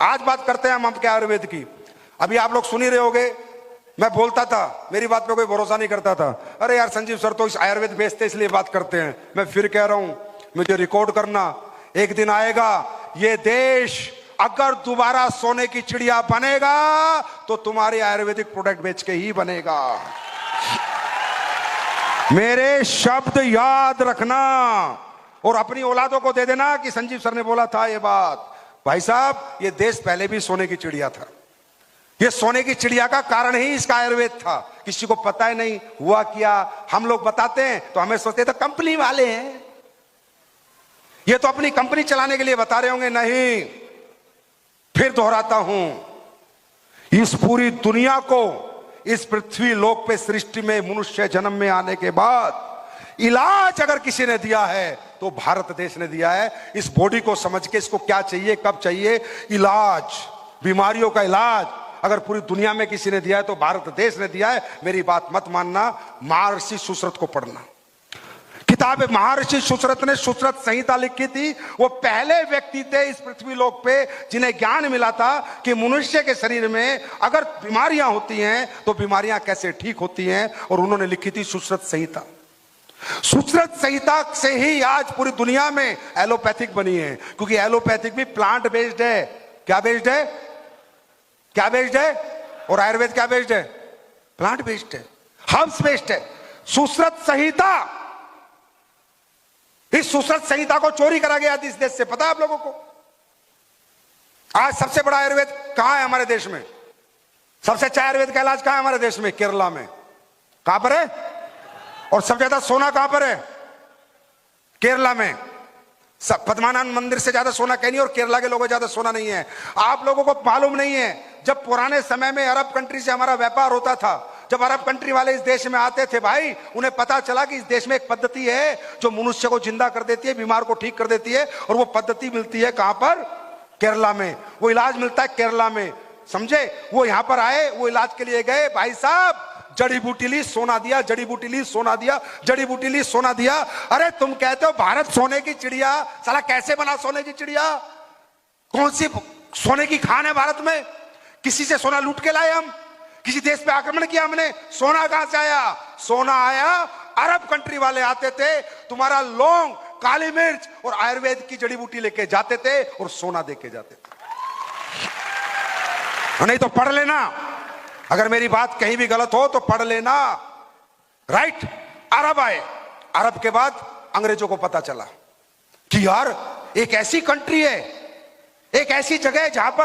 आज बात करते हैं हम आपके आयुर्वेद की। अभी आप लोग सुन ही रहे होगे, मैं बोलता था, मेरी बात पे कोई भरोसा नहीं करता था, अरे यार संजीव सर तो इस आयुर्वेद बेचते इसलिए बात करते हैं। मैं फिर कह रहा हूं, मुझे रिकॉर्ड करना, एक दिन आएगा ये देश अगर दोबारा सोने की चिड़िया बनेगा तो तुम्हारे आयुर्वेदिक प्रोडक्ट बेच के ही बनेगा। मेरे शब्द याद रखना और अपनी औलादों को दे देना कि संजीव सर ने बोला था ये बात। भाई साहब, ये देश पहले भी सोने की चिड़िया था। ये सोने की चिड़िया का कारण ही इसका आयुर्वेद था। किसी को पता ही नहीं हुआ क्या, हम लोग बताते हैं तो हमें सोचते तो कंपनी वाले हैं, ये तो अपनी कंपनी चलाने के लिए बता रहे होंगे। नहीं, फिर दोहराता हूं, इस पूरी दुनिया को इस पृथ्वी लोक पे सृष्टि में मनुष्य जन्म में आने के बाद इलाज अगर किसी ने दिया है तो भारत देश ने दिया है। इस बॉडी को समझ के इसको क्या चाहिए, कब चाहिए, इलाज, बीमारियों का इलाज अगर पूरी दुनिया में किसी ने दिया है तो भारत देश ने दिया है। मेरी बात मत मानना, महर्षि सुश्रुत को पढ़ना। किताब महर्षि सुश्रुत ने सुश्रुत संहिता लिखी थी। वो पहले व्यक्ति थे इस पृथ्वी लोक पे जिन्हें ज्ञान मिला था कि मनुष्य के शरीर में अगर बीमारियां होती हैं तो बीमारियां कैसे ठीक होती हैं, और उन्होंने लिखी थी सुश्रुत संहिता। सुश्रुत संहिता से ही आज पूरी दुनिया में एलोपैथिक बनी है, क्योंकि एलोपैथिक भी प्लांट बेस्ड है। क्या बेस्ड है? क्या बेस्ड है? और आयुर्वेद क्या बेस्ड है? प्लांट बेस्ड है, हर्ब्स बेस्ड है। सुश्रुत संहिता, इस सुश्रुत संहिता को चोरी करा गया इस देश से, पता है आप लोगों को? आज सबसे बड़ा आयुर्वेद कहां है हमारे देश में? सबसे अच्छा आयुर्वेद का इलाज कहां है हमारे देश में? केरला में। कहां पर है? और सबसे ज्यादा सोना कहां पर है? केरला में। पद्मानाथ मंदिर से ज्यादा सोना कहीं नहीं, और केरला के लोगों ज्यादा सोना नहीं है। आप लोगों को मालूम नहीं है, जब पुराने समय में अरब कंट्री से हमारा व्यापार होता था, जब अरब कंट्री वाले इस देश में आते थे भाई, उन्हें पता चला कि इस देश में एक पद्धति है जो मनुष्य को जिंदा कर देती है, बीमार को ठीक कर देती है, और वो पद्धति मिलती है कहां पर? केरला में। वो इलाज मिलता है केरला में, समझे? वो यहां पर आए, वो इलाज के लिए गए, भाई साहब जड़ी बूटी ली, सोना दिया, जड़ी बूटी ली, सोना दिया, जड़ी बूटी ली, सोना दिया। अरे तुम कहते हो भारत सोने की चिड़िया, साला कैसे बना सोने की चिड़िया? कौन सी सोने की खान है भारत में? किसी से सोना लूट के लाए हम? किसी देश पे आक्रमण किया हमने? सोना कहां से आया? सोना आया, अरब कंट्री वाले आते थे, तुम्हारा लौंग, काली मिर्च और आयुर्वेद की जड़ी बूटी लेके जाते थे और सोना देके जाते थे। नहीं तो पढ़ लेना, अगर मेरी बात कहीं भी गलत हो तो पढ़ लेना। राइट? अरब आए, अरब के बाद अंग्रेजों को पता चला कि यार एक ऐसी कंट्री है, एक ऐसी जगह है जहां पर